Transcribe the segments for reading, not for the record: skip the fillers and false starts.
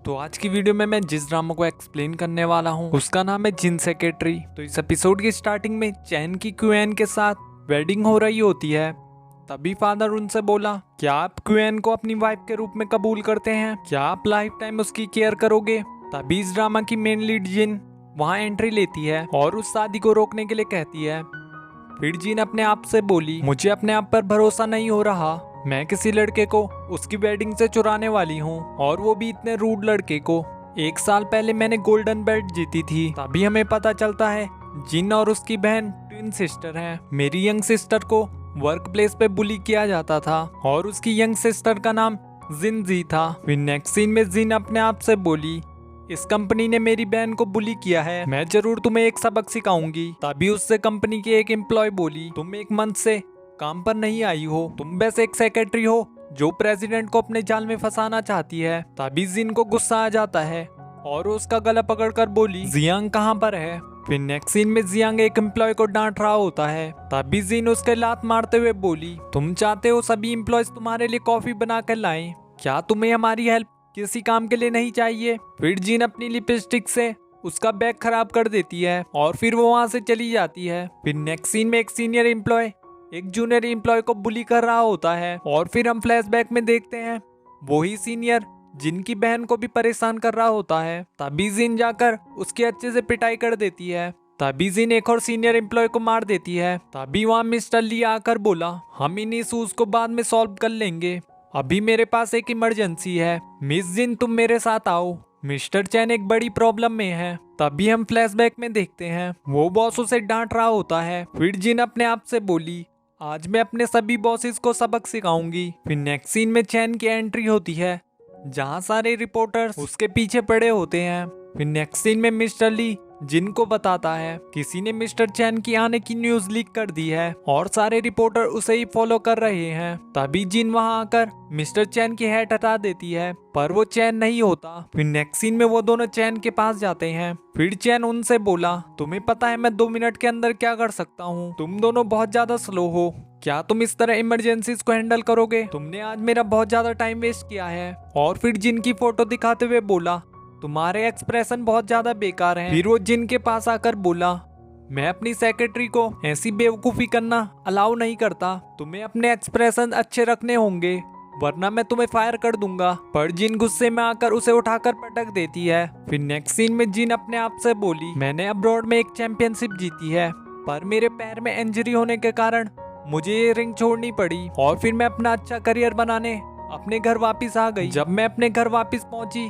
तो आज की वीडियो में मैं जिस ड्रामा को एक्सप्लेन करने वाला हूँ उसका नाम है जिन सेक्रेटरी। तो इस एपिसोड की स्टार्टिंग में चैन की क्यूएन के साथ वेडिंग हो रही होती है। तभी फादर उनसे बोला, क्या आप क्यूएन को अपनी वाइफ के रूप में कबूल करते हैं? क्या आप लाइफ टाइम उसकी केयर करोगे? तभी इस ड्रामा की मेन लीड जिन वहाँ एंट्री लेती है और उस शादी को रोकने के लिए कहती है। फिर जिन अपने आप से बोली, मुझे अपने आप पर भरोसा नहीं हो रहा। मैं किसी लड़के को उसकी वेडिंग से चुराने वाली हूँ, और वो भी इतने रूड लड़के को। 1 साल पहले मैंने गोल्डन बेल्ट जीती थी। तभी हमें पता चलता है जिन और उसकी बहन ट्विन सिस्टर हैं। मेरी यंग सिस्टर को वर्क प्लेस पे बुली किया जाता था और उसकी यंग सिस्टर का नाम जिन जी था। फिर नेक्स्ट सीन में जिन अपने आप से बोली, इस कंपनी ने मेरी बहन को बुली किया है, मैं जरूर तुम्हें एक सबक सिखाऊंगी। तभी उससे कंपनी की एक एम्प्लॉय बोली, तुम 1 मंथ से काम पर नहीं आई हो, तुम वैसे एक सेक्रेटरी हो जो प्रेसिडेंट को अपने जाल में फंसाना चाहती है। तभी जिन को गुस्सा आ जाता है और उसका गला पकड़कर बोली, जियांग कहाँ पर है? फिर नेक्स्ट सीन में जियांग एक एम्प्लॉय को डांट रहा होता है। तभी जिन उसके लात मारते हुए बोली, तुम चाहते हो सभी एम्प्लॉयज तुम्हारे लिए कॉफी बना कर लाएं? क्या तुम्हें हमारी हेल्प किसी काम के लिए नहीं चाहिए? फिर जिन अपनी लिपस्टिक से उसका बैग खराब कर देती है और फिर वो वहां से चली जाती है। फिर नेक्स्ट सीन में एक सीनियर एम्प्लॉय एक जूनियर एम्प्लॉय को बुली कर रहा होता है और फिर हम फ्लैशबैक में देखते हैं वही सीनियर जिनकी बहन को भी परेशान कर रहा होता है। तभी जिन जाकर उसकी अच्छे से पिटाई कर देती है। तभी जिन एक और सीनियर एम्प्लॉय को मार देती है। तभी वहाँ मिस्टर ली आकर बोला, हम इन इश्यूज को बाद में सॉल्व कर लेंगे, अभी मेरे पास एक इमरजेंसी है। मिस जिन तुम मेरे साथ आओ, मिस्टर चैन एक बड़ी प्रॉब्लम में है। तभी हम फ्लैशबैक में देखते हैं वो बॉस उसे डांट रहा होता है। फिर जिन अपने आप से बोली, आज मैं अपने सभी बॉसेस को सबक सिखाऊंगी। फिर नेक्स्ट सीन में चैन की एंट्री होती है जहाँ सारे रिपोर्टर्स उसके पीछे पड़े होते हैं। फिर नेक्स्ट सीन में मिस्टर ली जिनको बताता है किसी ने मिस्टर चैन की आने की न्यूज लीक कर दी है और सारे रिपोर्टर उसे ही फॉलो कर रहे हैं। तभी जिन वहां आकर मिस्टर चैन की हेड हटा देती है, पर वो चैन नहीं होता। फिर नेक्स्ट सीन में वो दोनों चैन के पास जाते हैं। फिर चैन उनसे बोला, तुम्हें पता है मैं 2 मिनट के अंदर क्या कर सकता हूँ? तुम दोनों बहुत ज्यादा स्लो हो, क्या तुम इस तरह इमरजेंसीज को हैंडल करोगे? तुमने आज मेरा बहुत ज्यादा टाइम वेस्ट किया है। और फिर जिन की फोटो दिखाते हुए बोला, तुम्हारे एक्सप्रेशन बहुत ज्यादा बेकार हैं। फिर वो जिन के पास आकर बोला, मैं अपनी सेक्रेटरी को ऐसी बेवकूफी करना अलाउ नहीं करता, तुम्हें अपने एक्सप्रेशन अच्छे रखने होंगे वरना मैं तुम्हें फायर कर दूंगा। पर जिन गुस्से में आकर उसे उठाकर पटक देती है। फिर नेक्स्ट सीन में जिन अपने आप से बोली, मैंने अब्रॉड में एक चैंपियनशिप जीती है, पर मेरे पैर में इंजरी होने के कारण मुझे ये रिंग छोड़नी पड़ी और फिर मैं अपना अच्छा करियर बनाने अपने घर वापिस आ गई। जब मैं अपने घर वापिस पहुंची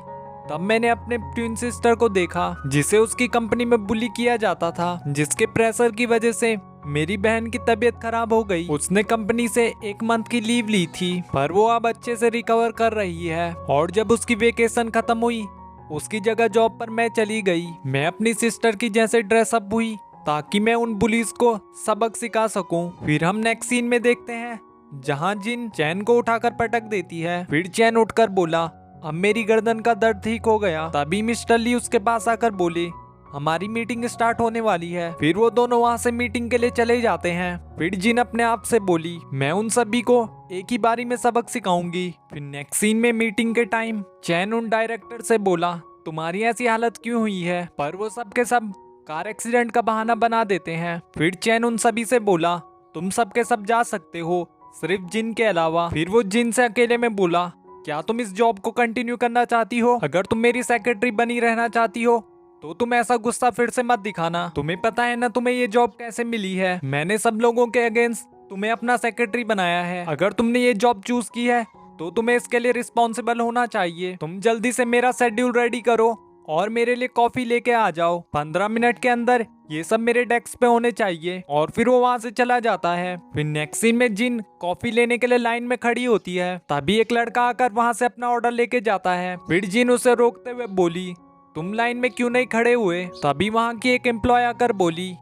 तब मैंने अपने ट्विन सिस्टर को देखा जिसे उसकी कंपनी में बुली किया जाता था, जिसके प्रेशर की वजह से मेरी बहन की तबीयत खराब हो गई। उसने कंपनी से 1 मंथ की लीव ली थी, पर वो अब अच्छे से रिकवर कर रही है। और जब उसकी वेकेशन खत्म हुई उसकी जगह जॉब पर मैं चली गई। मैं अपनी सिस्टर की जैसे ड्रेसअप हुई ताकि मैं उन बुलीज को सबक सिखा सकूं। फिर हम नेक्स्ट सीन में देखते हैं जहां जिन चैन को उठाकर पटक देती है। फिर चैन उठकर बोला, अब मेरी गर्दन का दर्द ठीक हो गया। तभी मिस्टर ली उसके पास आकर बोले, हमारी मीटिंग स्टार्ट होने वाली है। फिर वो दोनों वहाँ से मीटिंग के लिए चले जाते हैं। फिर जिन अपने आप से बोली, मैं उन सभी को एक ही बारी में सबक सिखाऊंगी। फिर नेक्स्ट सीन में मीटिंग के टाइम चैन उन डायरेक्टर से बोला, तुम्हारी ऐसी हालत क्यों हुई है? पर वो सब के सब कार एक्सीडेंट का बहाना बना देते हैं। फिर चैन उन सभी से बोला, तुम सब के सब जा सकते हो सिर्फ जिन के अलावा। फिर वो जिन से अकेले में बोला, क्या तुम इस जॉब को कंटिन्यू करना चाहती हो? अगर तुम मेरी सेक्रेटरी बनी रहना चाहती हो तो तुम ऐसा गुस्सा फिर से मत दिखाना। तुम्हें पता है ना तुम्हें ये जॉब कैसे मिली है? मैंने सब लोगों के अगेंस्ट तुम्हें अपना सेक्रेटरी बनाया है। अगर तुमने ये जॉब चूज की है तो तुम्हें इसके लिए रिस्पॉन्सिबल होना चाहिए। तुम जल्दी से मेरा शेड्यूल रेडी करो और मेरे लिए कॉफी लेके आ जाओ। 15 मिनट के अंदर ये सब मेरे डेस्क पे होने चाहिए। और फिर वो वहां से चला जाता है। फिर नेक्स्ट सीन में जिन कॉफी लेने के लिए लाइन में खड़ी होती है। तभी एक लड़का आकर वहां से अपना ऑर्डर लेके जाता है। फिर जिन उसे रोकते हुए बोली, तुम लाइन में क्यों नहीं खड़े हुए? तभी वहां की एक एम्प्लॉय आकर बोली,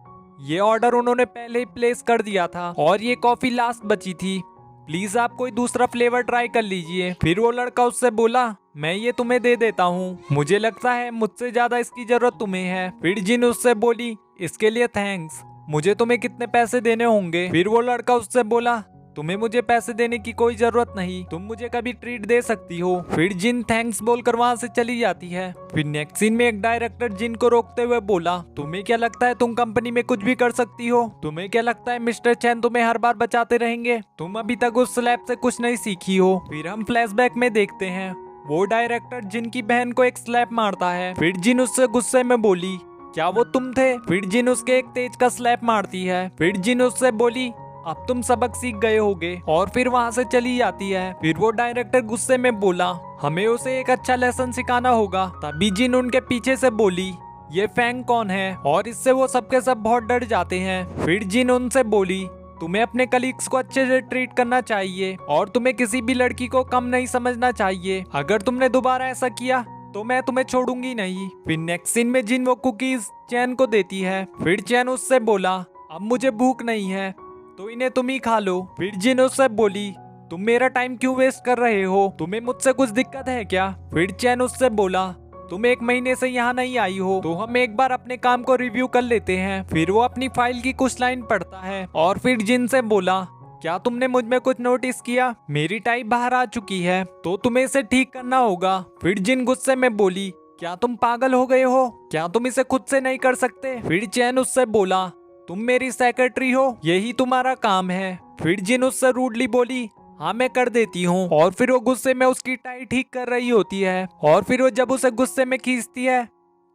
ये ऑर्डर उन्होंने पहले ही प्लेस कर दिया था और ये कॉफी लास्ट बची थी, प्लीज आप कोई दूसरा फ्लेवर ट्राई कर लीजिए। फिर वो लड़का उससे बोला, मैं ये तुम्हें दे देता हूँ, मुझे लगता है मुझसे ज्यादा इसकी जरूरत तुम्हें है। फिर जिन उससे बोली, इसके लिए थैंक्स, मुझे तुम्हें कितने पैसे देने होंगे? फिर वो लड़का उससे बोला, तुम्हें मुझे पैसे देने की कोई जरूरत नहीं, तुम मुझे कभी ट्रीट दे सकती हो। फिर जिन थैंक्स बोलकर वहाँ से चली जाती है। फिर नेक्स्ट सीन में एक डायरेक्टर जिन को रोकते हुए बोला, तुम्हें क्या लगता है तुम कंपनी में कुछ भी कर सकती हो? तुम्हें क्या लगता है मिस्टर चैन तुम्हें हर बार बचाते रहेंगे? तुम अभी तक उस स्लैब से कुछ नहीं सीखी हो। फिर हम फ्लैशबैक में देखते हैं वो डायरेक्टर जिन की बहन को एक स्लैप मारता है। फिर जिन उससे गुस्से में बोली, क्या वो तुम थे? फिर जिन उसके एक तेज का स्लैप मारती है। फिर जिन उससे बोली, अब तुम सबक सीख गए होगे, और फिर वहाँ से चली जाती है। फिर वो डायरेक्टर गुस्से में बोला, हमें उसे एक अच्छा लेसन सिखाना होगा। तभी जिन उनके पीछे से बोली, ये फैंग कौन है? और इससे वो सबके सब बहुत डर जाते हैं। फिर जिन उनसे बोली, तुम्हें अपने कलीग्स को अच्छे से ट्रीट करना चाहिए और तुम्हें किसी भी लड़की को कम नहीं समझना चाहिए। अगर तुमने दोबारा ऐसा किया तो मैं तुम्हें छोड़ूंगी नहीं। फिर नेक्स्ट सीन में जिन वो कुकीज चैन को देती है। फिर चैन उससे बोला, अब मुझे भूख नहीं है तो इन्हें तुम ही खा लो। फिर जिन उससे बोली, तुम मेरा टाइम क्यों वेस्ट कर रहे हो? तुम्हें मुझसे कुछ दिक्कत है क्या? फिर चैन उससे बोला, तुम 1 महीने से यहाँ नहीं आई हो तो हम एक बार अपने काम को रिव्यू कर लेते हैं। फिर वो अपनी फाइल की कुछ लाइन पढ़ता है और फिर जिन से बोला, क्या तुमने मुझ में कुछ नोटिस किया? मेरी टाई बाहर आ चुकी है तो तुम्हें इसे ठीक करना होगा। फिर जिन गुस्से में बोली, क्या तुम पागल हो गए हो? क्या तुम इसे खुद से नहीं कर सकते? फिर चैन उससे बोला, तुम मेरी सेक्रेटरी हो, यही तुम्हारा काम है। फिर जिन उससे रूडली बोली, हाँ मैं कर देती हूँ। और फिर वो गुस्से में उसकी टाई ठीक कर रही होती है और फिर वो जब उसे गुस्से में खींचती है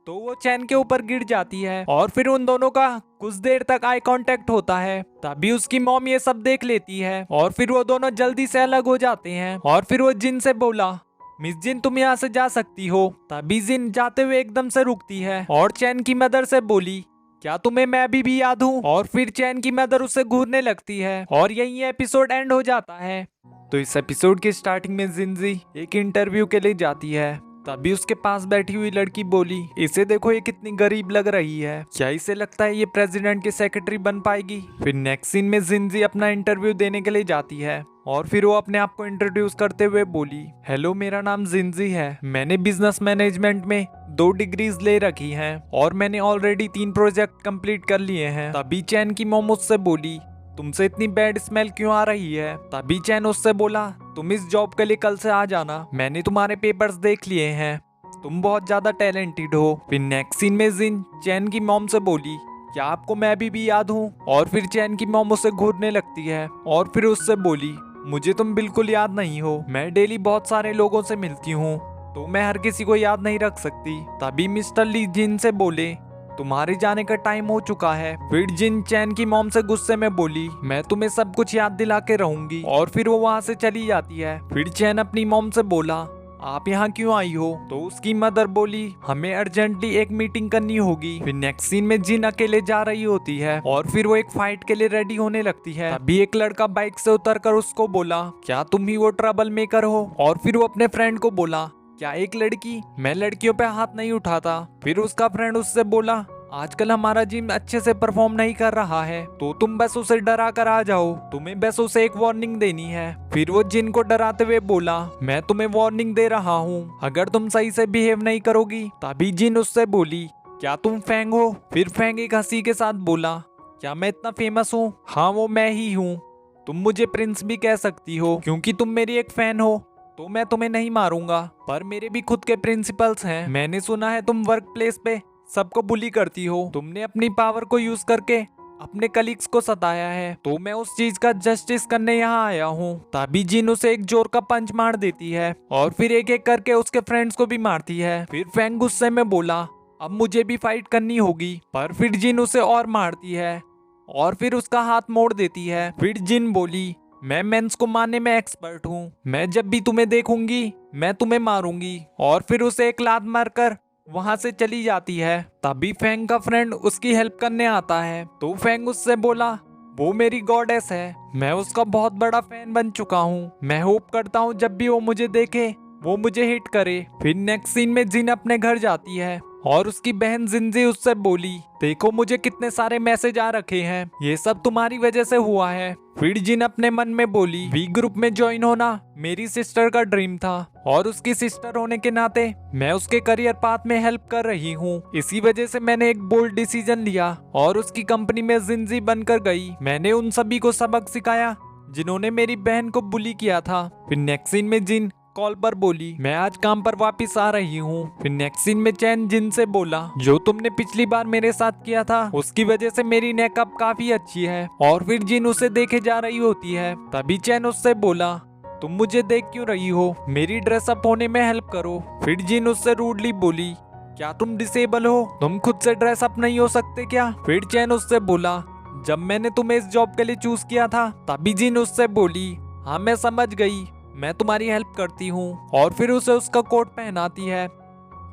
तो वो चैन के ऊपर गिर जाती है और फिर उन दोनों का कुछ देर तक आई कांटेक्ट होता है। तभी उसकी मॉम ये सब देख लेती है और फिर वो दोनों जल्दी से अलग हो जाते हैं। और फिर वो जिन से बोला, मिस जिन तुम यहाँ से जा सकती हो। तभी जिन जाते हुए एकदम से रुकती है और चैन की मदर से बोली, क्या तुम्हें मैं अभी भी याद हूँ? और फिर चैन की मदर उससे घूरने लगती है और यही एपिसोड एंड हो जाता है। तो इस एपिसोड की स्टार्टिंग में जिंजी एक इंटरव्यू के लिए जाती है। तभी उसके पास बैठी हुई लड़की बोली, इसे देखो ये कितनी गरीब लग रही है, क्या इसे लगता है ये प्रेसिडेंट की सेक्रेटरी बन पाएगी? फिर नेक्स्ट सीन में जिंजी अपना इंटरव्यू देने के लिए जाती है और फिर वो अपने आप को इंट्रोड्यूस करते हुए बोली, हेलो मेरा नाम जिंजी है, मैंने बिजनेस मैनेजमेंट में 2 डिग्रीज ले रखी हैं और मैंने ऑलरेडी 3 प्रोजेक्ट कंप्लीट कर लिए हैं। तभी चैन की मॉम उससे बोली, तुमसे इतनी बैड स्मेल क्यों आ रही है? तभी चैन उससे बोला, तुम इस जॉब के लिए कल से आ जाना, मैंने तुम्हारे पेपर्स देख लिए हैं, तुम बहुत ज्यादा टैलेंटेड हो। फिर नेक्स्ट सीन में जिन चैन की मॉम से बोली, क्या आपको मैं अभी भी याद हूँ? और फिर चैन की मॉम उसे घूरने लगती है और फिर उससे बोली, मुझे तुम बिल्कुल याद नहीं हो, मैं डेली बहुत सारे लोगों से मिलती हूँ तो मैं हर किसी को याद नहीं रख सकती। तभी मिस्टर ली जिन से बोले, तुम्हारे जाने का टाइम हो चुका है। फिर जिन चैन की मॉम से गुस्से में बोली, मैं तुम्हें सब कुछ याद दिला के रहूंगी। और फिर वो वहाँ से चली जाती है। फिर चैन अपनी मॉम से बोला, आप यहाँ क्यों आई हो? तो उसकी मदर बोली, हमें अर्जेंटली एक मीटिंग करनी होगी। फिर नेक्स्ट सीन में जिन अकेले जा रही होती है और फिर वो एक फाइट के लिए रेडी होने लगती है। तभी एक लड़का बाइक से उतरकर उसको बोला, क्या तुम ही वो ट्रबल मेकर हो? और फिर वो अपने फ्रेंड को बोला, क्या एक लड़की? मैं लड़कियों पे हाथ नहीं उठाता। फिर उसका फ्रेंड उससे बोला, आजकल हमारा जिम अच्छे से परफॉर्म नहीं कर रहा है तो तुम बस उसे डरा कर आ जाओ, तुम्हें बस उसे एक वार्निंग देनी है। फिर वो जिन को डराते हुए बोला, मैं तुम्हें वार्निंग दे रहा हूँ, अगर तुम सही से बिहेव नहीं करोगी। तभी जिन उससे बोली, क्या तुम फैंग हो? फिर फैंग एक हंसी के साथ बोला, क्या मैं इतना फेमस हूँ? हाँ वो मैं ही हूँ, तुम मुझे प्रिंस भी कह सकती हो क्योंकि तुम मेरी एक फैन हो, तो मैं तुम्हें नहीं मारूंगा, पर मेरे भी खुद के प्रिंसिपल्स हैं। मैंने सुना है तुम वर्क प्लेस पे सबको बुली करती हो, तुमने अपनी पावर को यूज करके अपने कलीग्स को सताया है, तो मैं उस चीज का जस्टिस करने यहाँ आया हूँ। तभी जिन उसे एक जोर का पंच मार देती है और फिर एक एक करके उसके फ्रेंड्स को भी मारती है। फिर फैंग गुस्से में बोला, अब मुझे भी फाइट करनी होगी, पर फिर जिन उसे और मारती है और फिर उसका हाथ मोड़ देती है। फिर जिन बोली, मैं मेंस को मारने में एक्सपर्ट हूँ, मैं जब भी तुम्हें देखूंगी मैं तुम्हें मारूंगी। और फिर उसे एक लात मारकर वहां से चली जाती है। तभी फैंग का फ्रेंड उसकी हेल्प करने आता है तो फैंग उससे बोला, वो मेरी गॉडेस है, मैं उसका बहुत बड़ा फैन बन चुका हूँ, मैं होप करता हूँ जब भी वो मुझे देखे वो मुझे हिट करे। फिर नेक्स्ट सीन में जिन अपने घर जाती है और उसकी बहन जिंजी उससे बोली, देखो मुझे कितने सारे मैसेज आ रखे हैं, ये सब तुम्हारी वजह से हुआ है। फिर जिन अपने मन में बोली, वी ग्रुप में ज्वाइन होना मेरी सिस्टर का ड्रीम था और उसकी सिस्टर होने के नाते मैं उसके करियर पाथ में हेल्प कर रही हूँ, इसी वजह से मैंने एक बोल्ड डिसीजन लिया और उसकी कंपनी में जिंजी बनकर गई। मैंने उन सभी को सबक सिखाया जिन्होंने मेरी बहन को बुली किया था। फिर नेक्स्ट सीन में जिन कॉल पर बोली, मैं आज काम पर वापस आ रही हूँ। फिर नेक्स्ट सीन में चैन जिन से बोला, जो तुमने पिछली बार मेरे साथ किया था उसकी वजह से मेरी नेक अब काफी अच्छी है। और फिर जिन उसे देखे जा रही होती है, तभी चैन उससे बोला, तुम मुझे देख क्यों रही हो, मेरी ड्रेसअप होने में हेल्प करो। फिर जिन उससे रूडली बोली, क्या तुम डिसेबल हो, तुम खुद से ड्रेसअप नहीं हो सकते क्या। फिर चैन उससे बोला, जब मैंने तुम्हें इस जॉब के लिए चूज किया था तभी जिन उससे बोली, हाँ मैं समझ गई, मैं तुम्हारी हेल्प करती हूँ। और फिर उसे उसका कोट पहनाती है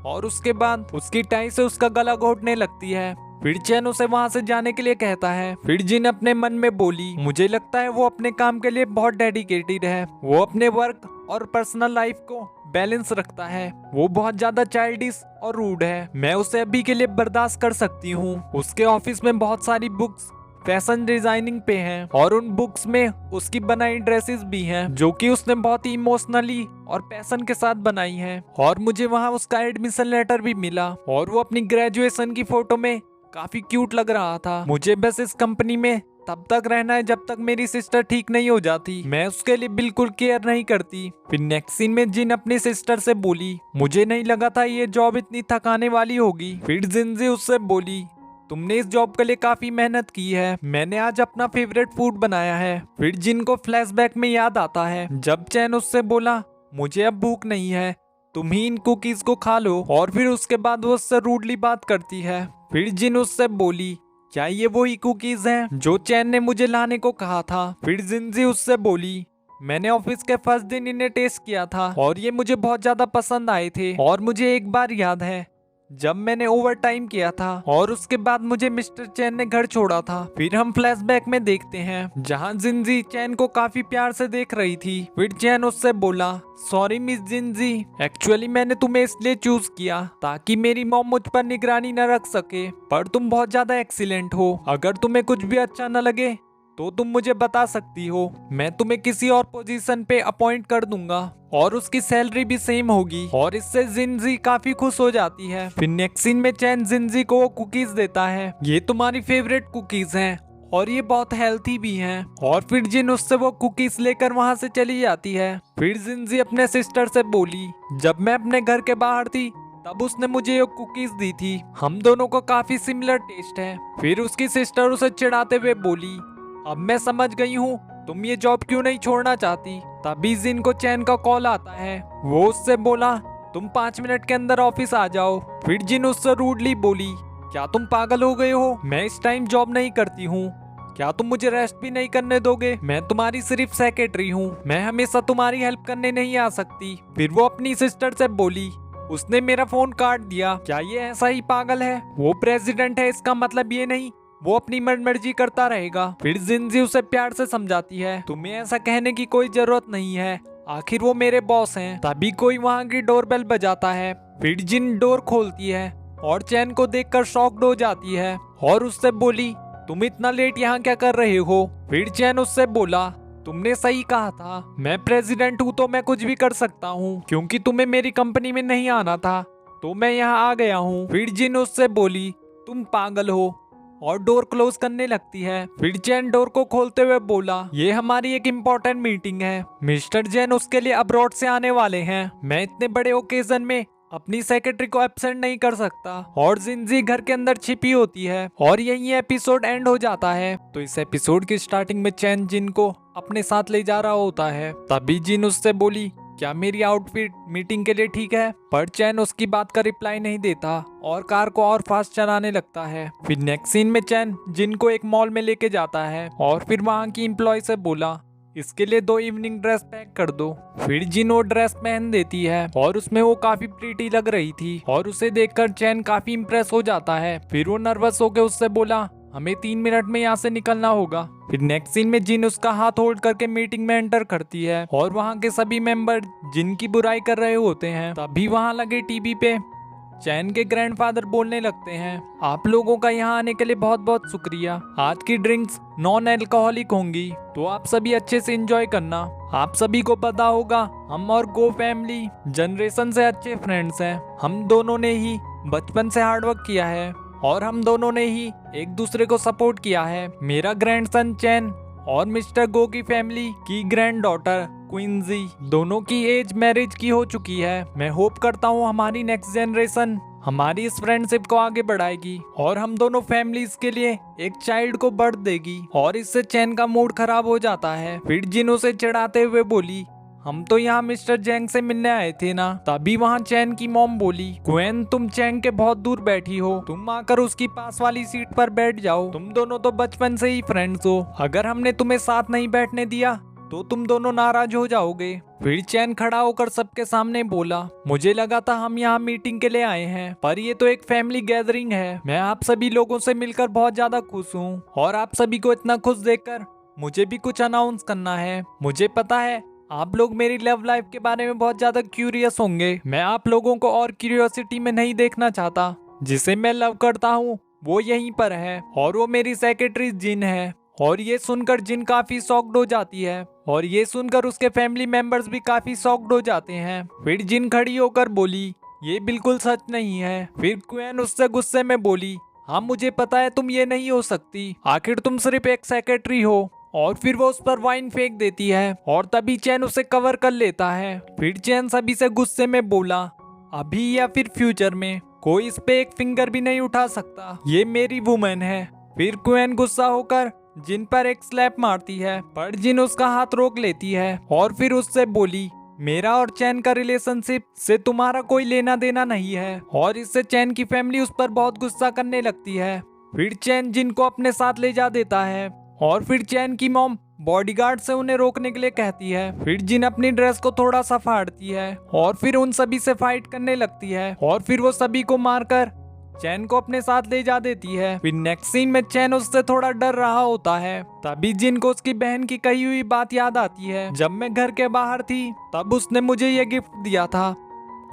और उसके बाद उसकी टाई से उसका गला घोटने लगती है। फिर चैन उसे वहां से जाने के लिए कहता है। फिर जिन अपने मन में बोली, मुझे लगता है वो अपने काम के लिए बहुत डेडिकेटेड है, वो अपने वर्क और पर्सनल लाइफ को बैलेंस रखता है, वो बहुत ज्यादा चाइल्डिश और रूड है, मैं उसे अभी के लिए बर्दाश्त कर सकती हूँ। उसके ऑफिस में बहुत सारी बुक्स फैशन डिजाइनिंग पे हैं और उन बुक्स में उसकी बनाई ड्रेसेस भी हैं जो कि उसने बहुत ही इमोशनली और पैशन के साथ बनाई हैं। और मुझे वहाँ उसका एडमिशन लेटर भी मिला और वो अपनी ग्रेजुएशन की फोटो में काफी क्यूट लग रहा था। मुझे बस इस कंपनी में तब तक रहना है जब तक मेरी सिस्टर ठीक नहीं हो जाती, मैं उसके लिए बिल्कुल केयर नहीं करती। फिर नेक्स्ट सीन में जिन अपनी सिस्टर से बोली, मुझे नहीं लगा था ये जॉब इतनी थकाने वाली होगी। फिर जिनजी उससे बोली, तुमने इस जॉब के लिए काफी मेहनत की है, मैंने आज अपना फेवरेट फूड बनाया है। फिर जिन को फ्लैशबैक में याद आता है जब चैन उससे बोला, मुझे अब भूख नहीं है, तुम ही इन कुकीज को खा लो। और फिर उसके बाद वो उससे रूडली बात करती है। फिर जिन उससे बोली, क्या ये वही कुकीज हैं जो चैन ने मुझे लाने को कहा था। फिर जिनजी उससे बोली, मैंने ऑफिस के फर्स्ट दिन इन्हें टेस्ट किया था और ये मुझे बहुत ज्यादा पसंद आए थे। और मुझे एक बार याद है जब मैंने ओवर टाइम किया था और उसके बाद मुझे मिस्टर चैन ने घर छोड़ा था। फिर हम फ्लैशबैक में देखते हैं जहां जिनजी चैन को काफी प्यार से देख रही थी। फिर चैन उससे बोला, सॉरी मिस जिनजी, एक्चुअली मैंने तुम्हें इसलिए चूज किया ताकि मेरी मॉम मुझ पर निगरानी न रख सके, पर तुम बहुत ज्यादा एक्सीलेंट हो, अगर तुम्हें कुछ भी अच्छा न लगे तो तुम मुझे बता सकती हो, मैं तुम्हें किसी और पोजीशन पे अपॉइंट कर दूंगा और उसकी सैलरी भी सेम होगी। और इससे जिनजी काफी खुश हो जाती है। फिर नेक्स्ट सीन में चैन जिनजी को वो कुकीज देता है, ये तुम्हारी फेवरेट कुकीज हैं और ये बहुत हेल्थी भी हैं। और फिर जिन उससे वो कुकीज लेकर वहां से चली जाती है। फिर जिनजी अपने सिस्टर से बोली, जब मैं अपने घर के बाहर थी तब उसने मुझे ये कुकीज दी थी, हम दोनों को काफी सिमिलर टेस्ट है। फिर उसकी सिस्टर उसे चिढ़ाते हुए बोली, अब मैं समझ गई हूँ तुम ये जॉब क्यों नहीं छोड़ना चाहती। तभी जिन को चैन का कॉल आता है, वो उससे बोला, तुम 5 मिनट के अंदर ऑफिस आ जाओ। फिर जिन उससे रूडली बोली, क्या तुम पागल हो गए हो, मैं इस टाइम जॉब नहीं करती हूँ, क्या तुम मुझे रेस्ट भी नहीं करने दोगे, मैं तुम्हारी सिर्फ सेक्रेटरी हूँ, मैं हमेशा तुम्हारी हेल्प करने नहीं आ सकती। फिर वो अपनी सिस्टर से बोली, उसने मेरा फोन काट दिया, क्या ये ऐसा ही पागल है, वो प्रेसिडेंट है इसका मतलब ये नहीं वो अपनी मनमर्जी करता रहेगा। फिर जिनजी उसे प्यार से समझाती है, तुम्हें ऐसा कहने की कोई जरूरत नहीं है, आखिर वो मेरे बॉस हैं। तभी कोई वहाँ की डोरबेल बजाता है। फिर जिन डोर खोलती है और चैन को देखकर शॉक्ड हो जाती है और उससे बोली, तुम इतना लेट यहाँ क्या कर रहे हो। फिर चैन उससे बोला, तुमने सही कहा था, मैं प्रेसिडेंट हूँ तो मैं कुछ भी कर सकता हूँ, क्योंकि तुम्हें मेरी कंपनी में नहीं आना था तो मैं यहाँ आ गया हूँ। फिर जिन उससे बोली, तुम पागल हो, और डोर क्लोज करने लगती है। फिर चैन डोर को खोलते हुए बोला, ये हमारी एक इम्पोर्टेंट मीटिंग है, मिस्टर जैन उसके लिए अब्रॉड से आने वाले हैं, मैं इतने बड़े ओकेजन में अपनी सेक्रेटरी को एब्सेंट नहीं कर सकता। और जिनजी घर के अंदर छिपी होती है और यही एपिसोड एंड हो जाता है। तो इस एपिसोड की स्टार्टिंग में चैन जिन को अपने साथ ले जा रहा होता है, तभी जिन उससे बोली, क्या मेरी आउटफिट मीटिंग के लिए ठीक है। पर चैन उसकी बात का रिप्लाई नहीं देता और कार को और फास्ट चलाने लगता है। फिर नेक्स्ट सीन में चैन जिन को एक मॉल में लेके जाता है और फिर वहाँ की एम्प्लॉय से बोला, इसके लिए 2 इवनिंग ड्रेस पैक कर दो। फिर जिन वो ड्रेस पहन देती है और उसमें वो काफी प्रीटी लग रही थी और उसे देखकर चैन काफी इम्प्रेस हो जाता है। फिर वो नर्वस होकर उससे बोला, हमें 3 मिनट में यहाँ से निकलना होगा। फिर नेक्स्ट सीन में जिन उसका हाथ होल्ड करके मीटिंग में एंटर करती है और वहाँ के सभी मेंबर जिनकी बुराई कर रहे होते हैं। तभी वहाँ लगे टीवी पे चैन के ग्रैंडफादर बोलने लगते हैं, आप लोगों का यहाँ आने के लिए बहुत बहुत शुक्रिया, आज की ड्रिंक्स नॉन एल्कोहलिक होंगी तो आप सभी अच्छे से एंजॉय करना। आप सभी को पता होगा हम और गो फैमिली जनरेशन से अच्छे फ्रेंड्स हैं, हम दोनों ने ही बचपन से हार्डवर्क किया है और हम दोनों ने ही एक दूसरे को सपोर्ट किया है। मेरा ग्रैंडसन चैन और मिस्टर गो की फैमिली की ग्रैंड डॉटर क्वींजी, दोनों की एज मैरिज की हो चुकी है। मैं होप करता हूँ हमारी नेक्स्ट जनरेशन हमारी इस फ्रेंडशिप को आगे बढ़ाएगी और हम दोनों फैमिलीज के लिए एक चाइल्ड को बर्थ देगी। और इससे चैन का मूड खराब हो जाता है। फिर जिन उसे चिढ़ाते हुए बोली, हम तो यहाँ मिस्टर जैंग से मिलने आए थे ना। तभी वहाँ चैन की मॉम बोली, क्वेन तुम चैंग के बहुत दूर बैठी हो, तुम आकर उसकी पास वाली सीट पर बैठ जाओ। तुम दोनों तो बचपन से ही फ्रेंड्स हो, अगर हमने तुम्हें साथ नहीं बैठने दिया तो तुम दोनों नाराज हो जाओगे। फिर चैन खड़ा होकर सबके सामने बोला, मुझे लगा था हम यहाँ मीटिंग के लिए आए हैं, पर ये तो एक फैमिली गैदरिंग है। मैं आप सभी लोगों से मिलकर बहुत ज्यादा खुश हूँ और आप सभी को इतना खुश देखकर मुझे भी कुछ अनाउंस करना है। मुझे पता है आप लोग मेरी लव लाइफ के बारे में बहुत ज्यादा क्यूरियस होंगे। मैं आप लोगों को और क्यूरियोसिटी में नहीं देखना चाहता। जिसे मैं लव करता हूँ वो यहीं पर है और वो मेरी सेक्रेटरी जिन है। और ये सुनकर जिन काफी शॉक्ड हो जाती है और ये सुनकर उसके फैमिली मेंबर्स भी काफी शॉक्ड हो जाते हैं। फिर जिन खड़ी होकर बोली, ये बिल्कुल सच नहीं है। फिर क्वेन उससे गुस्से में बोली, हाँ मुझे पता है तुम ये नहीं हो सकती, आखिर तुम सिर्फ एक सेक्रेटरी हो। और फिर वो उस पर वाइन फेंक देती है और तभी चैन उसे कवर कर लेता है। फिर चैन सभी से गुस्से में बोला, अभी या फिर फ्यूचर में कोई इस पे एक फिंगर भी नहीं उठा सकता, ये मेरी वुमन है। फिर क्वेन गुस्सा होकर जिन पर एक स्लैप मारती है, पर जिन उसका हाथ रोक लेती है और फिर उससे बोली, मेरा और चैन का रिलेशनशिप से तुम्हारा कोई लेना देना नहीं है। और इससे चैन की फैमिली उस पर बहुत गुस्सा करने लगती है। फिर चैन जिन को अपने साथ ले जा देता है और फिर चैन की मॉम बॉडीगार्ड से उन्हें रोकने के लिए कहती है। फिर जिन अपनी ड्रेस को थोड़ा सा फाड़ती है और फिर उन सभी से फाइट करने लगती है और फिर वो सभी को मारकर चैन को अपने साथ ले जा देती है। फिर नेक्स्ट सीन में चैन उससे थोड़ा डर रहा होता है। तभी जिन को उसकी बहन की कही हुई बात याद आती है, जब मैं घर के बाहर थी तब उसने मुझे ये गिफ्ट दिया था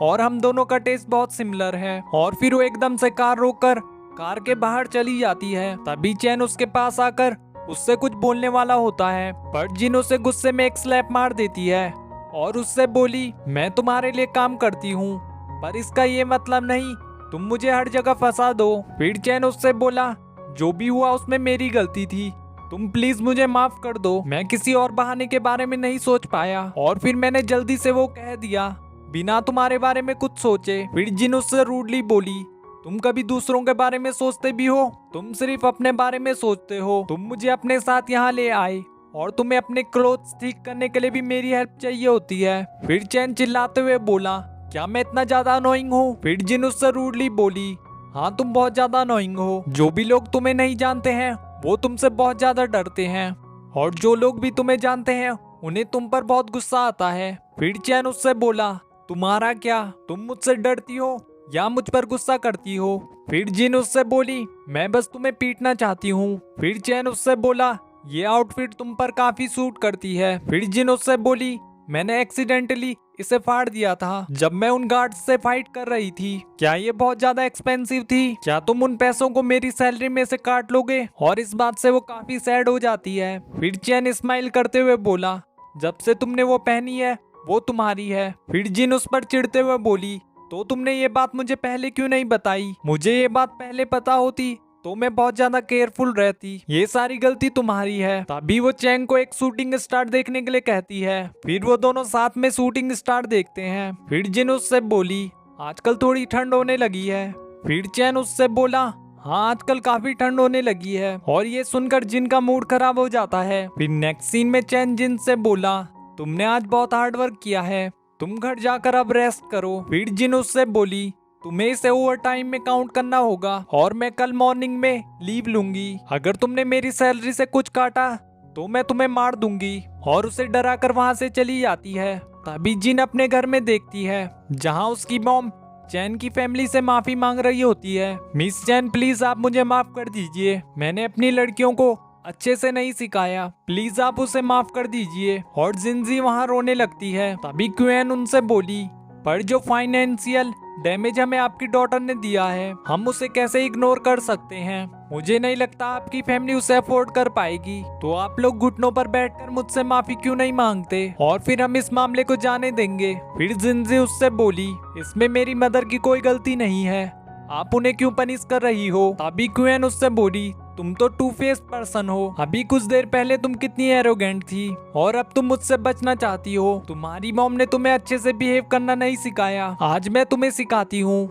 और हम दोनों का टेस्ट बहुत सिमिलर है। और फिर वो एकदम से कार रोककर कार के बाहर चली जाती है। तभी चैन उसके पास आकर उससे कुछ बोलने वाला होता है, पर जिन उसे गुस्से में एक स्लैप मार देती है और उससे बोली, मैं तुम्हारे लिए काम करती हूँ पर इसका ये मतलब नहीं तुम मुझे हर जगह फंसा दो। फिर चैन उससे बोला, जो भी हुआ उसमें मेरी गलती थी, तुम प्लीज मुझे माफ कर दो, मैं किसी और बहाने के बारे में नहीं सोच पाया और फिर मैंने जल्दी से वो कह दिया बिना तुम्हारे बारे में कुछ सोचे। फिर जिन उससे रूडली बोली, तुम कभी दूसरों के बारे में सोचते भी हो, तुम सिर्फ अपने बारे में सोचते हो। तुम मुझे अपने साथ यहाँ ले आए और तुम्हें अपने क्लोथ्स ठीक करने के लिए भी मेरी हेल्प चाहिए होती है। फिर चैन चिल्लाते हुए बोला, क्या मैं इतना ज्यादा अनोइंग हूँ? फिर जिन उससे रूडली बोली, हाँ तुम बहुत ज्यादा अनोइंग हो। जो भी लोग तुम्हें नहीं जानते हैं वो तुमसे बहुत ज्यादा डरते हैं और जो लोग भी तुम्हें जानते हैं उन्हें तुम पर बहुत गुस्सा आता है। फिर चैन उससे बोला, तुम्हारा क्या, तुम मुझसे डरती हो या मुझ पर गुस्सा करती हो? फिर जिन उससे बोली, मैं बस तुम्हें पीटना चाहती हूँ। फिर चैन उससे बोला, ये आउटफिट तुम पर काफी सूट करती है। फिर जिन उससे बोली, मैंने एक्सीडेंटली इसे फाड़ दिया था जब मैं उन गार्ड्स से फाइट कर रही थी, क्या ये बहुत ज्यादा एक्सपेंसिव थी? क्या तुम उन पैसों को मेरी सैलरी में से काट लोगे? और इस बात से वो काफी सैड हो जाती है। फिर चैन स्माइल करते हुए बोला, जब से तुमने वो पहनी है वो तुम्हारी है। फिर जिन उस पर चिढ़ते हुए बोली, तो तुमने ये बात मुझे पहले क्यों नहीं बताई? मुझे ये बात पहले पता होती तो मैं बहुत ज्यादा केयरफुल रहती। ये सारी गलती तुम्हारी है। तभी वो चैंग को एक शूटिंग स्टार देखने के लिए कहती है। फिर वो दोनों साथ में शूटिंग स्टार देखते हैं। फिर जिन उससे बोली, आजकल थोड़ी ठंड होने लगी है। फिर चैन उससे बोला, हाँ आजकल काफी ठंड होने लगी है। और ये सुनकर जिन का मूड खराब हो जाता है। फिर नेक्स्ट सीन में चैन जिन से बोला, तुमने आज बहुत हार्ड वर्क किया है, तुम घर जाकर अब रेस्ट करो। फिर जिन उससे बोली, तुम्हें इसे ओवर टाइम में काउंट करना होगा और मैं कल मॉर्निंग में लीव लूंगी। अगर तुमने मेरी सैलरी से कुछ काटा तो मैं तुम्हें मार दूंगी। और उसे डरा कर वहाँ से चली जाती है। तभी जिन अपने घर में देखती है जहाँ उसकी मॉम चैन की फैमिली से माफी मांग रही होती है। मिस चैन प्लीज आप मुझे माफ कर दीजिए, मैंने अपनी लड़कियों को अच्छे से नहीं सिखाया, प्लीज आप उसे माफ कर दीजिए। और जिंजी वहाँ रोने लगती है। तभी क्वेन उनसे बोली, पर जो फाइनेंशियल डैमेज हमें आपकी डॉटर ने दिया है हम उसे कैसे इग्नोर कर सकते हैं? मुझे नहीं लगता आपकी फैमिली उसे अफोर्ड कर पाएगी। तो आप लोग घुटनों पर बैठकर मुझसे माफी क्यों नहीं मांगते और फिर हम इस मामले को जाने देंगे। फिर जिंजी उससे बोली, इसमें मेरी मदर की कोई गलती नहीं है, आप उन्हें क्यों पनिश कर रही हो? तभी क्वेन उससे बोली, तुम तो टू फेस पर्सन हो। अभी कुछ देर पहले तुम कितनी एरोगेंट थी और अब तुम मुझसे बचना चाहती हो। तुम्हारी मॉम ने तुम्हें अच्छे से बिहेव करना नहीं सिखाया, आज मैं तुम्हें सिखाती हूँ।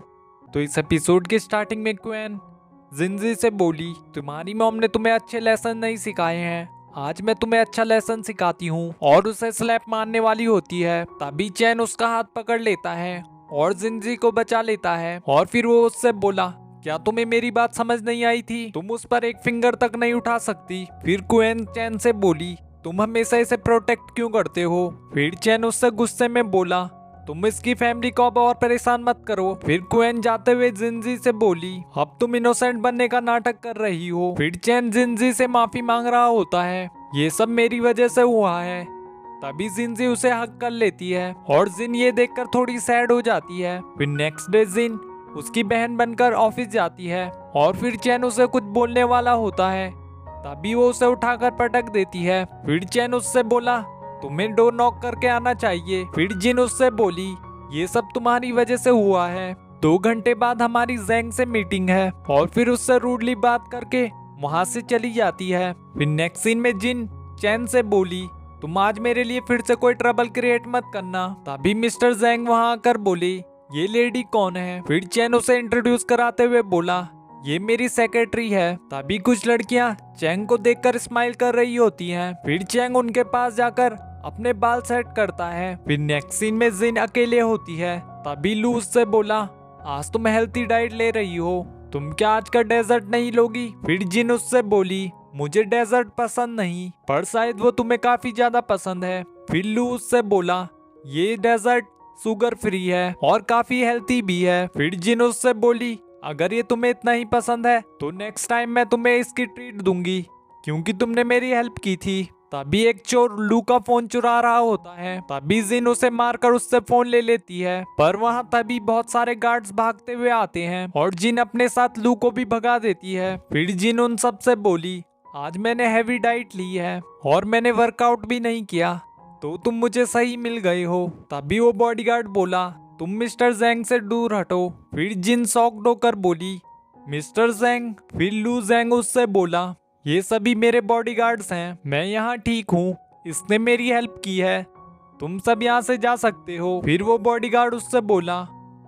तो इस एपिसोड के स्टार्टिंग में क्वेन जिंजी से बोली, तुम्हारी मॉम ने तुम्हें अच्छे लेसन नहीं सिखाए हैं, आज मैं तुम्हें अच्छा लेसन सिखाती हूँ। और उसे स्लैप मारने वाली होती है, तभी चैन उसका हाथ पकड़ लेता है और जिंजी को बचा लेता है। और फिर वो उससे बोला, क्या तुम्हें मेरी बात समझ नहीं आई थी? तुम उस पर एक फिंगर तक नहीं उठा सकती। फिर क्वेन चैन से बोली, तुम हमेशा इसे प्रोटेक्ट क्यों करते हो? फिर चैन उससे गुस्से में बोला, तुम इसकी फैमिली को अब और परेशान मत करो। फिर क्वेन जाते हुए जिंजी से बोली, अब तुम इनोसेंट बनने का नाटक कर रही हो। फिर चैन जिंजी से माफी मांग रहा होता है, ये सब मेरी वजह से हुआ है। तभी जिंजी उसे हक कर लेती है और जिन ये देखकर थोड़ी सैड हो जाती है। फिर नेक्स्ट डे जिन उसकी बहन बनकर ऑफिस जाती है और फिर चैन उसे कुछ बोलने वाला होता है, तभी वो उसे उठाकर पटक देती है। फिर चैन उससे बोला, तुम्हें डोर नॉक करके आना चाहिए। फिर जिन उससे बोली, ये सब तुम्हारी वजह से हुआ है। 2 घंटे बाद हमारी जैंग से मीटिंग है। और फिर उससे रूडली बात करके वहां से चली जाती है। फिर नेक्स्ट सीन में जिन चैन से बोली, तुम आज मेरे लिए फिर से कोई ट्रबल क्रिएट मत करना। तभी मिस्टर जैंग वहां आकर बोले, ये लेडी कौन है? फिर चैन उसे इंट्रोड्यूस कराते हुए बोला, ये मेरी सेक्रेटरी है। तभी कुछ लड़कियां चैंग को देखकर स्माइल कर रही होती हैं। फिर चैंग उनके पास जाकर अपने बाल सेट करता है। फिर नेक्स्ट सीन में जिन अकेले होती है, तभी लू उससे बोला, आज तुम हेल्थी डाइट ले रही हो, तुम क्या आज का डेजर्ट नहीं लोगी? फिर जिन उससे बोली, मुझे डेजर्ट पसंद नहीं, पर शायद वो तुम्हें काफी ज्यादा पसंद है। फिर लू उससे बोला, ये डेजर्ट शुगर फ्री है और काफी हेल्थी भी है। फिर जिन उससे बोली, अगर ये तुम्हें इतना ही पसंद है तो नेक्स्ट टाइम मैं तुम्हें इसकी ट्रीट दूंगी, क्योंकि तुमने मेरी हेल्प की थी। तभी एक चोर लू का फोन चुरा रहा होता है, तभी जिन उसे मारकर उससे फोन ले लेती है। पर वहां तभी बहुत सारे गार्ड्स भागते हुए आते हैं और जिन अपने साथ लू को भी भगा देती है। फिर जिन उन सब से बोली, आज मैंने हैवी डाइट ली है और मैंने वर्कआउट भी नहीं किया, तो तुम मुझे सही मिल गए हो। तभी वो बॉडीगार्ड बोला, तुम मिस्टर जैंग से दूर हटो। फिर जिन शॉक्ड होकर बोली, मिस्टर जैंग? फिर लू जैंग उससे बोला, ये सभी मेरे बॉडीगार्ड्स हैं, मैं यहाँ ठीक हूँ, इसने मेरी हेल्प की है, तुम सब यहाँ से जा सकते हो। फिर वो बॉडीगार्ड उससे बोला,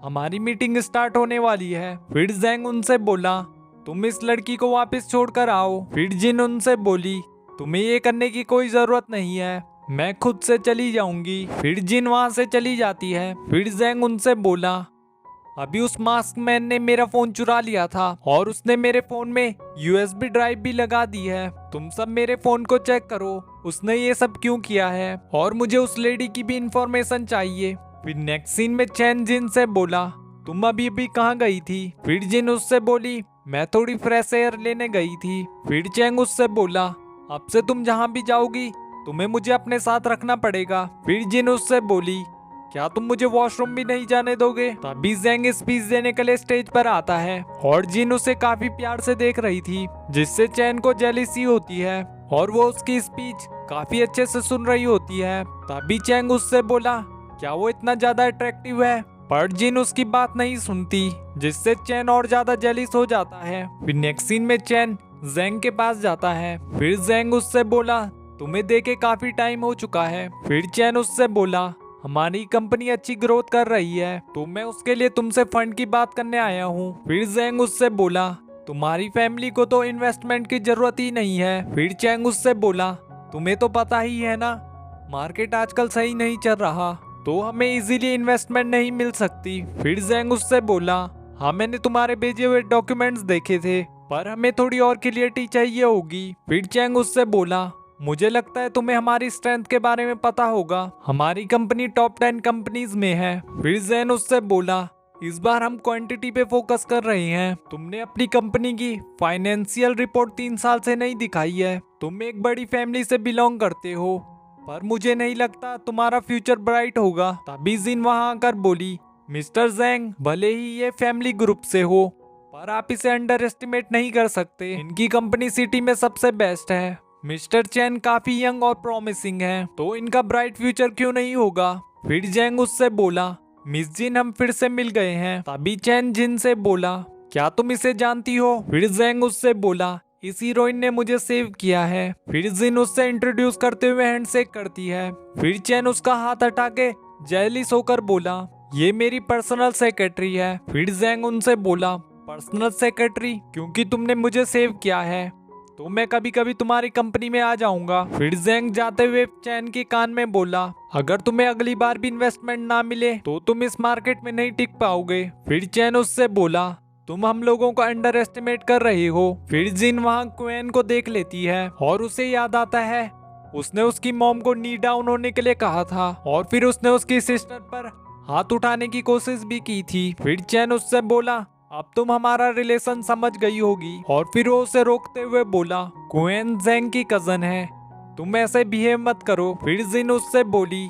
हमारी मीटिंग स्टार्ट होने वाली है। फिर जैंग उनसे बोला, तुम इस लड़की को वापस छोड़कर आओ। फिर जिन उनसे बोली, तुम्हें ये करने की कोई जरूरत नहीं है, मैं खुद से चली जाऊंगी। फिर जिन वहां से चली जाती है। फिर जैंग उनसे बोला, अभी उस मास्क मैन ने मेरा फोन चुरा लिया था और उसने मेरे फोन में USB ड्राइव भी लगा दी है, तुम सब मेरे फोन को चेक करो, उसने ये सब क्यों किया है और मुझे उस लेडी की भी इंफॉर्मेशन चाहिए। फिर नेक्स्ट सीन में चैन जिन से बोला, तुम अभी अभी कहाँ गई थी? फिर जिन उससे बोली, मैं थोड़ी फ्रेश एयर लेने गई थी। फिर चैंग उससे बोला, अब से तुम जहाँ भी जाओगी तुम्हें मुझे अपने साथ रखना पड़ेगा। फिर जिन उससे बोली, क्या तुम मुझे वॉशरूम भी नहीं जाने दोगे? तभी जैंग स्पीच देने के लिए स्टेज पर आता है और जिन उसे काफी प्यार से देख रही थी, जिससे चैन को जेलिसी होती है और वो उसकी स्पीच काफी अच्छे से सुन रही होती है। तभी चैंग उससे बोला, क्या वो इतना ज्यादा अट्रैक्टिव है? पर जिन उसकी बात नहीं सुनती, जिससे चैन और ज्यादा जेलिस हो जाता है। फिर नेक्स्ट सीन में चैन जैंग के पास जाता है। फिर जैंग उससे बोला, तुम्हें देखे काफी टाइम हो चुका है। फिर चैन उससे बोला, हमारी कंपनी अच्छी ग्रोथ कर रही है, तो मैं उसके लिए तुमसे फंड की बात करने आया हूँ। फिर जैंग उससे बोला, तुम्हारी फैमिली को तो इन्वेस्टमेंट की जरूरत ही नहीं है। फिर चैंग उससे बोला, तुम्हें तो पता ही है ना, मार्केट आजकल सही नहीं चल रहा, तो हमें इजीली इन्वेस्टमेंट नहीं मिल सकती। फिर जैंग उससे बोला, हाँ मैंने तुम्हारे भेजे हुए डॉक्यूमेंट्स देखे थे, पर हमें थोड़ी और क्लियरिटी चाहिए होगी। फिर चैंग उससे बोला, मुझे लगता है तुम्हें हमारी स्ट्रेंथ के बारे में पता होगा, हमारी कंपनी टॉप 10 कंपनीज में है। फिर जैन उससे बोला, इस बार हम क्वांटिटी पे फोकस कर रहे हैं, तुमने अपनी कंपनी की फाइनेंशियल रिपोर्ट 3 साल से नहीं दिखाई है, तुम एक बड़ी फैमिली से बिलोंग करते हो, पर मुझे नहीं लगता तुम्हारा फ्यूचर ब्राइट होगा। तभी जिन वहां आकर बोली, मिस्टर जैंग, भले ही ये फैमिली ग्रुप से हो, पर आप इसे अंडर एस्टिमेट नहीं कर सकते, इनकी कंपनी सिटी में सबसे बेस्ट है। मिस्टर चैन काफी यंग और प्रॉमिसिंग है, तो इनका ब्राइट फ्यूचर क्यों नहीं होगा। फिर जैंग उससे बोला, मिस जिन हम फिर से मिल गए हैं। तभी चैन जिन से बोला, क्या तुम इसे जानती हो? फिर जैंग उससे बोला, इस हीरोइन ने मुझे सेव किया है। फिर जिन उससे इंट्रोड्यूस करते हुए हैंडशेक करती है। फिर चैन उसका हाथ हटा के जेलिस होकर बोला, ये मेरी पर्सनल सेक्रेटरी है। फिर जैंग उनसे बोला, पर्सनल सेक्रेटरी? क्योंकि तुमने मुझे सेव किया है तो मैं कभी कभी तुम्हारी कंपनी में आ जाऊंगा। फिर जैंग जाते हुए चैन के कान में बोला, अगर तुम्हें अगली बार भी इन्वेस्टमेंट ना मिले तो तुम इस मार्केट में नहीं टिक पाओगे। फिर चैन उससे बोला, तुम हम लोगों को अंडर एस्टिमेट कर रही हो। फिर जिन वहाँ क्वेन को देख लेती है और उसे याद आता है उसने उसकी मॉम को नी डाउन होने के लिए कहा था और फिर उसने उसकी सिस्टर पर हाथ उठाने की कोशिश भी की थी। फिर चैन उससे बोला, अब तुम हमारा रिलेशन समझ गई होगी। और फिर वो उसे रोकते हुए बोला, क्वेन जैंग की कजन है, तुम ऐसे बिहेव मत करो। फिर जिन उससे बोली,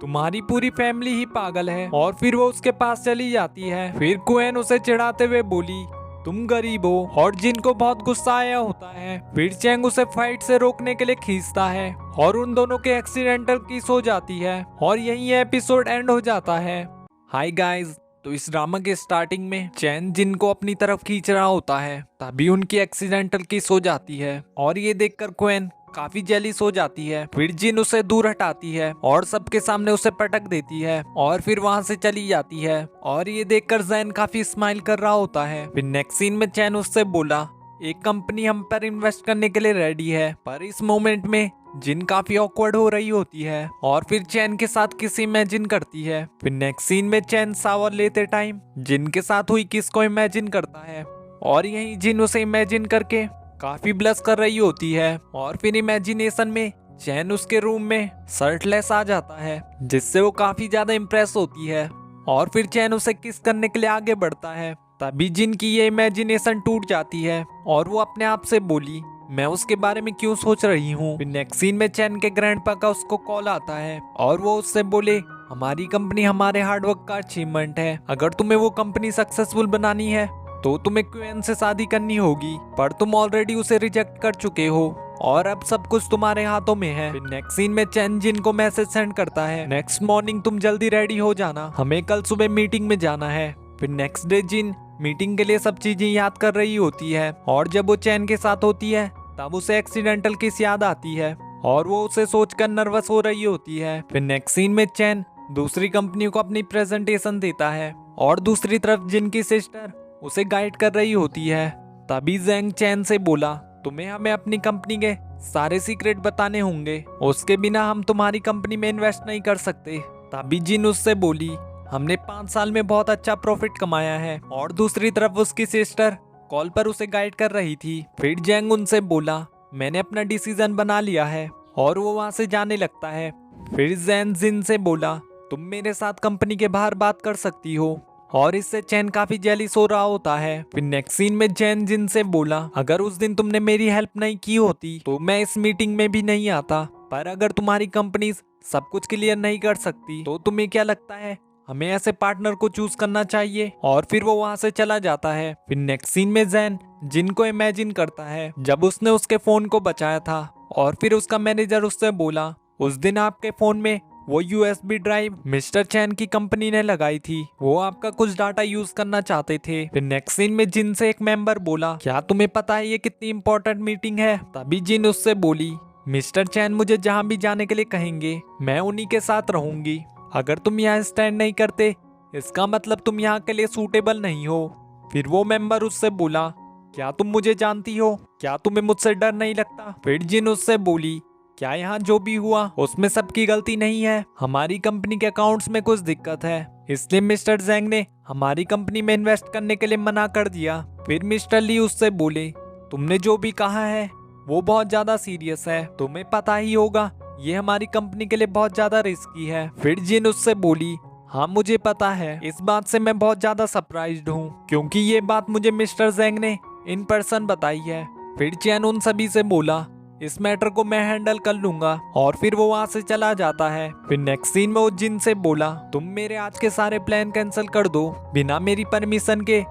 तुम्हारी पूरी फैमिली ही पागल है। और फिर वो उसके पास चली जाती है। फिर क्वेन उसे चिढ़ाते हुए बोली, तुम गरीब हो। और जिन को बहुत गुस्सा आया होता है। फिर चैंग उसे फाइट से रोकने के लिए खींचता है और उन दोनों के एक्सीडेंटल किस हो जाती है और यही एपिसोड एंड हो जाता है। हाय गाइस, तो इस ड्रामा के स्टार्टिंग में चैन जिन को अपनी तरफ खींच रहा होता है तभी उनकी एक्सीडेंटल किस हो जाती है और ये देखकर क्वेन काफी जेलिस हो जाती है। फिर जिन उसे दूर हटाती है और सबके सामने उसे पटक देती है और फिर वहां से चली जाती है और ये देखकर जैन काफी स्माइल कर रहा होता है। फिर नेक्स्ट सीन में चैन उससे बोला, एक कंपनी हम पर इन्वेस्ट करने के लिए रेडी है। पर इस मोमेंट में जिन काफी ऑकवर्ड हो रही होती है और फिर चैन के साथ किस इमेजिन करती है। फिर नेक्स्ट सीन में चैन शावर लेते टाइम जिन के साथ हुई किस को इमेजिन करता है और यही जिन उसे इमेजिन करके काफी ब्लश कर रही होती है। और फिर इमेजिनेशन में चैन उसके रूम में शर्टलेस आ जाता है जिससे वो काफी ज्यादा इम्प्रेस होती है और फिर चैन उसे किस करने के लिए आगे बढ़ता है। तभी जिन की ये इमेजिनेशन टूट जाती है और वो अपने आप से बोली, मैं उसके बारे में क्यों सोच रही हूँ। फिर नेक्स्ट सीन में चैन के ग्रैंडपा का उसको कॉल आता है और वो उससे बोले, हमारी कंपनी हमारे हार्डवर्क का अचीवमेंट है। अगर तुम्हें वो कंपनी सक्सेसफुल बनानी है तो तुम्हें क्वेन से शादी करनी होगी, पर तुम ऑलरेडी उसे रिजेक्ट कर चुके हो और अब सब कुछ तुम्हारे हाथों में है। फिर नेक्स्ट सीन में चैन जिन को मैसेज सेंड करता है, नेक्स्ट मॉर्निंग तुम जल्दी रेडी हो जाना, हमें कल सुबह मीटिंग में जाना है। फिर नेक्स्ट डे जिन मीटिंग के लिए सब चीजें याद कर रही होती है और जब वो चैन के साथ होती है तब उसे एक्सीडेंटल किस याद आती है और वो उसे सोचकर नर्वस हो रही होती है। फिर नेक्स्ट सीन में चैन दूसरी कंपनी को अपनी प्रेजेंटेशन देता है और दूसरी तरफ जिन की सिस्टर उसे गाइड कर रही होती है। तभी जैंग चैन से बोला, तुम्हें हमें अपनी कंपनी के सारे सीक्रेट बताने होंगे, उसके बिना हम तुम्हारी कंपनी में इन्वेस्ट नहीं कर सकते। तभी जिन उससे बोली, हमने 5 साल में बहुत अच्छा प्रॉफिट कमाया है। और दूसरी तरफ उसकी सिस्टर कॉल पर उसे गाइड कर रही थी। फिर जैंग उनसे बोला, मैंने अपना डिसीजन बना लिया है और वो वहां से जाने लगता है। फिर जैन जिन से बोला, तुम मेरे साथ कंपनी के बाहर बात कर सकती हो और इससे चैन काफी जेलिस हो रहा होता है। फिर नेक्स्ट सीन में चैन जिन से बोला, अगर उस दिन तुमने मेरी हेल्प नहीं की होती तो मैं इस मीटिंग में भी नहीं आता, पर अगर तुम्हारी कंपनी सब कुछ क्लियर नहीं कर सकती तो तुम्हें क्या लगता है हमें ऐसे पार्टनर को चूज करना चाहिए। और फिर वो वहां से चला जाता है। फिर नेक्स्ट सीन में जैन जिन को इमेजिन करता है जब उसने उसके फोन को बचाया था और फिर उसका मैनेजर उससे बोला, उस दिन आपके फोन में वो USB ड्राइव मिस्टर चैन की कंपनी ने लगाई थी, वो आपका कुछ डाटा यूज करना चाहते थे। फिर नेक्स्ट सीन में जिन से एक मेंबर बोला, क्या तुम्हें पता है ये कितनी इंपॉर्टेंट मीटिंग है। तभी जिन उससे बोली, मिस्टर चैन मुझे जहाँ भी जाने के लिए कहेंगे मैं उन्हीं के साथ रहूंगी, अगर तुम यहाँ स्टैंड नहीं करते इसका मतलब तुम यहाँ के लिए सूटेबल नहीं हो। फिर वो मेंबर उससे बोला, क्या तुम मुझे जानती हो, क्या तुम्हें मुझसे डर नहीं लगता। फिर जिन उससे बोली, क्या यहाँ जो भी हुआ उसमें सबकी गलती नहीं है, हमारी कंपनी के अकाउंट्स में कुछ दिक्कत है इसलिए मिस्टर जैंग ने हमारी कंपनी में इन्वेस्ट करने के लिए मना कर दिया। फिर मिस्टर ली उससे बोले, तुमने जो भी कहा है वो बहुत ज्यादा सीरियस है, तुम्हें पता ही होगा ये हमारी कंपनी के लिए बहुत ज्यादा रिस्की है। फिर जिन उससे बोली, हाँ मुझे पता है, इस बात से मैं बहुत ज्यादा सरप्राइज्ड हूँ क्योंकि ये बात मुझे मिस्टर जैंग ने इन पर्सन बताई है। फिर चैन उन सभी से बोला, इस मैटर को मैं हैंडल कर लूंगा और फिर वो वहां से चला जाता है। फिर नेक्स्ट सीन में वो जिन से बोला, तुम मेरे आज के सारे प्लान कैंसिल कर दो, बिना मेरी परमिशन के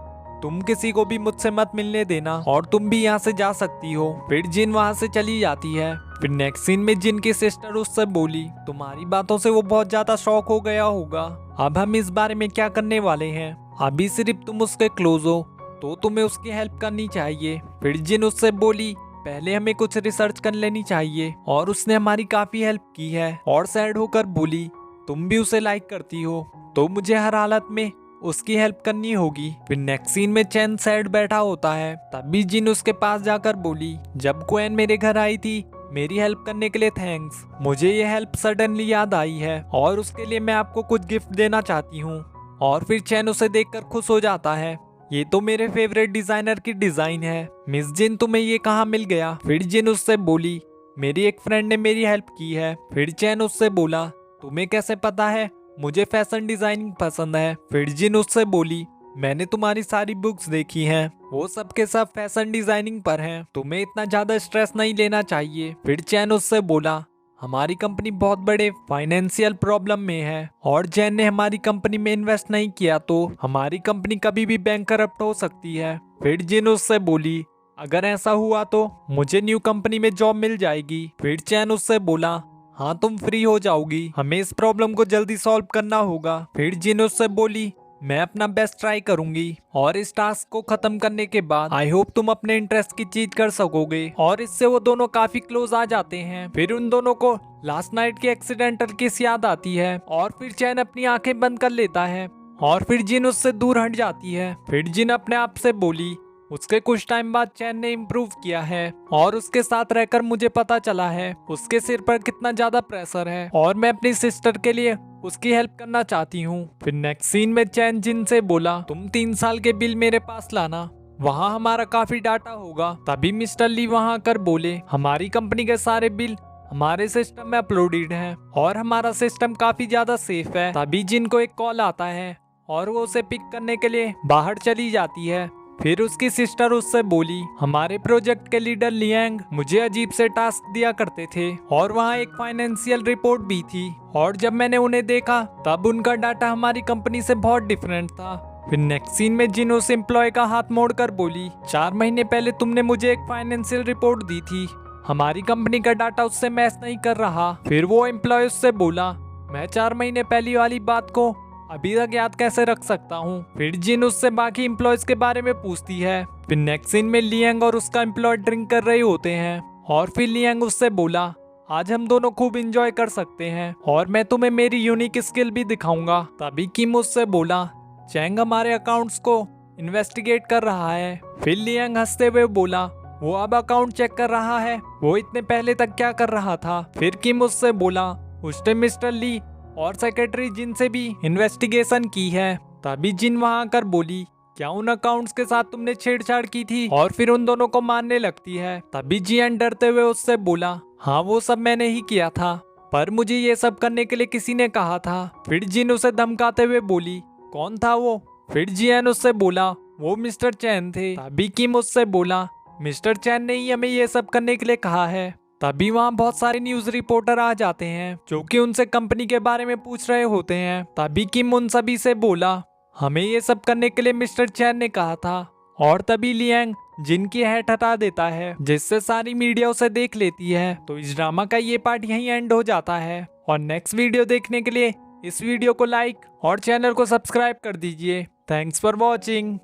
तुम किसी को भी मुझसे मत मिलने देना और तुम भी यहाँ से जा सकती हो। फिर जिन वहां से चली जाती है। फिर नेक्स्ट सीन में जिन की सिस्टर उससे बोली, तुम्हारी बातों से वो बहुत ज्यादा शॉक हो गया होगा, अब हम इस बारे में क्या करने वाले हैं, अभी सिर्फ तुम उसके क्लोज हो तो तुम्हें उसकी हेल्प करनी चाहिए। फिर जिन उससे बोली पहले हमें कुछ रिसर्च कर लेनी चाहिए, और उसने हमारी काफी हेल्प की है। और सैड होकर बोली तुम भी उसे लाइक करती हो तो मुझे हर हालत में उसकी हेल्प करनी होगी। फिर नेक्स्ट सीन में चैन सैड बैठा होता है, तभी जिन उसके पास जाकर बोली जब क्वेन मेरे घर आई थी मेरी हेल्प करने के लिए थैंक्स। मुझे ये हेल्प सडनली याद आई है और उसके लिए मैं आपको कुछ गिफ्ट देना चाहती हूँ। और फिर चैन उसे देखकर खुश हो जाता है। ये तो मेरे फेवरेट डिजाइनर की डिजाइन है। मिस जिन तुम्हें ये कहाँ मिल गया? फिर जिन उससे बोली मेरी एक फ्रेंड ने मेरी हेल्प की है। फिर चैन उससे बोला तुम्हें कैसे पता है मुझे फैशन डिजाइनिंग पसंद है? फिर जिन उससे बोली मैंने तुम्हारी सारी बुक्स देखी हैं, वो सब के सब फैशन डिजाइनिंग पर हैं, तुम्हें इतना ज्यादा स्ट्रेस नहीं लेना चाहिए। फिर चैन उससे बोला हमारी कंपनी बहुत बड़े फाइनेंशियल प्रॉब्लम में है और जैन ने हमारी कंपनी में इन्वेस्ट नहीं किया तो हमारी कंपनी कभी भी बैंकरप्ट हो सकती है। फिर जिन उससे बोली अगर ऐसा हुआ तो मुझे न्यू कंपनी में जॉब मिल जाएगी। फिर चैन उससे बोला हाँ तुम फ्री हो जाओगी, हमें इस प्रॉब्लम को जल्दी सॉल्व करना होगा। फिर जिन उससे बोली मैं अपना बेस्ट ट्राई करूंगी और इस टास्क को खत्म करने के बाद आई होप तुम अपने इंटरेस्ट की चीज कर सकोगे। और इससे वो दोनों काफी क्लोज आ जाते हैं। फिर उन दोनों को लास्ट नाइट की एक्सीडेंटल किस याद आती है और फिर चैन अपनी आंखें बंद कर लेता है और फिर जिन उससे दूर हट जाती है। फिर जिन अपने आप से बोली उसके कुछ टाइम बाद चैन ने इम्प्रूव किया है और उसके साथ रहकर मुझे पता चला है उसके सिर पर कितना ज्यादा प्रेशर है और मैं अपनी सिस्टर के लिए उसकी हेल्प करना चाहती हूँ। फिर नेक्स्ट सीन में चैन जिन से बोला तुम 3 साल के बिल मेरे पास लाना, वहाँ हमारा काफी डाटा होगा। तभी मिस्टर ली वहाँ आकर बोले हमारी कंपनी के सारे बिल हमारे सिस्टम में अपलोडेड हैं और हमारा सिस्टम काफी ज्यादा सेफ है। तभी जिन को एक कॉल आता है और वो उसे पिक करने के लिए बाहर चली जाती है। फिर उसकी सिस्टर उससे बोली हमारे प्रोजेक्ट के लीडर लियांग मुझे अजीब से टास्क दिया करते थे और वहाँ एक फाइनेंशियल रिपोर्ट भी थी और जब मैंने उन्हें देखा तब उनका डाटा हमारी कंपनी से बहुत डिफरेंट था। फिर नेक्स्ट सीन में जिन उस एम्प्लॉय का हाथ मोड़कर बोली 4 महीने पहले तुमने मुझे एक फाइनेंशियल रिपोर्ट दी थी, हमारी कंपनी का डाटा उससे मैच नहीं कर रहा। फिर वो एम्प्लॉय उससे बोला मैं 4 महीने पहली वाली बात को अभी तक याद कैसे रख सकता हूँ। फिर जिन उससे बाकी एम्प्लॉयज के बारे में पूछती है। फिर नेक्स्ट सीन में लियांग और उसका एम्प्लॉय ड्रिंक कर रहे होते हैं और फिर लियांग उससे बोला आज हम दोनों खूब एंजॉय कर सकते हैं और मैं तुम्हें मेरी यूनिक स्किल भी दिखाऊंगा। तभी किम उससे बोला चैंग हमारे अकाउंट्स को इन्वेस्टिगेट कर रहा है। फिर लियांग हंसते हुए बोला वो अब अकाउंट चेक कर रहा है, वो इतने पहले तक क्या कर रहा था? फिर किम उससे बोला उस टाइम मिस्टर ली और सेक्रेटरी जिन से भी इन्वेस्टिगेशन की है। तभी जिन वहां आकर बोली क्या उन अकाउंट्स के साथ तुमने छेड़छाड़ की थी? और फिर उन दोनों को मारने लगती है। तभी जियान डरते हुए उससे बोला हाँ वो सब मैंने ही किया था, पर मुझे ये सब करने के लिए किसी ने कहा था। फिर जिन उसे धमकाते हुए बोली कौन था वो? फिर जियान उससे बोला वो मिस्टर चैन थे। तभी किम उससे बोला मिस्टर चैन ने ही हमें ये सब करने के लिए कहा है। तभी वहाँ बहुत सारे न्यूज रिपोर्टर आ जाते हैं जो कि उनसे कंपनी के बारे में पूछ रहे होते हैं। तभी किम उन सभी से बोला हमें ये सब करने के लिए मिस्टर चैन ने कहा था। और तभी लियांग जिनकी हैट हटा देता है जिससे सारी मीडिया उसे देख लेती है। तो इस ड्रामा का ये पार्ट यहीं एंड हो जाता है और नेक्स्ट वीडियो देखने के लिए इस वीडियो को लाइक और चैनल को सब्सक्राइब कर दीजिए। Thanks for watching.